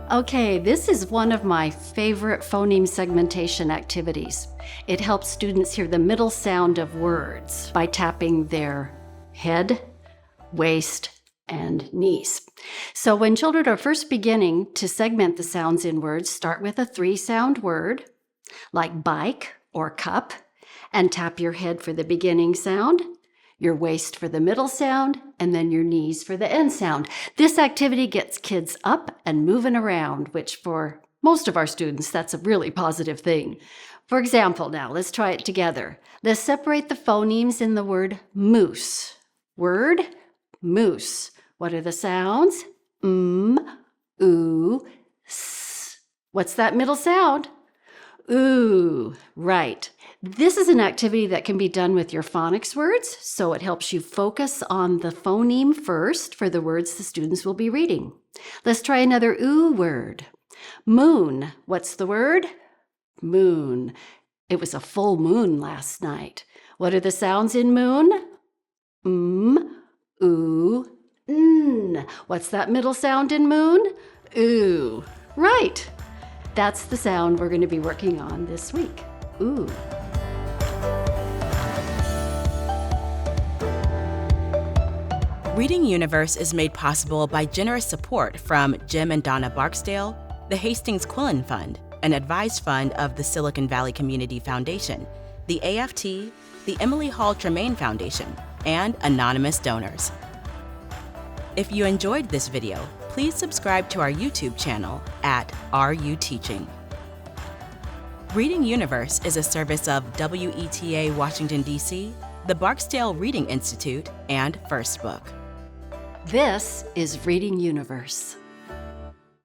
Okay, this is one of my favorite phoneme segmentation activities. It helps students hear the middle sound of words by tapping their head, waist, and knees. So when children are first beginning to segment the sounds in words, start with a 3-sound word, like bike or cup, and tap your head for the beginning sound, your waist for the middle sound, and then your knees for the end sound. This activity gets kids up and moving around, which for most of our students, that's a really positive thing. For example, now let's try it together. Let's separate the phonemes in the word moose. Word, moose. What are the sounds? Ooh, s. What's that middle sound? Ooh, right. This is an activity that can be done with your phonics words, so it helps you focus on the phoneme first for the words the students will be reading. Let's try another ooh word. Moon. What's the word? Moon. It was a full moon last night. What are the sounds in moon? Ooh, n. What's that middle sound in moon? Ooh. Right. That's the sound we're going to be working on this week. Ooh. Reading Universe is made possible by generous support from Jim and Donna Barksdale, the Hastings Quillen Fund, an advised fund of the Silicon Valley Community Foundation, the AFT, the Emily Hall Tremaine Foundation, and anonymous donors. If you enjoyed this video, please subscribe to our YouTube channel at Are You Teaching? Reading Universe is a service of WETA Washington, D.C., the Barksdale Reading Institute, and First Book. This is Reading Universe.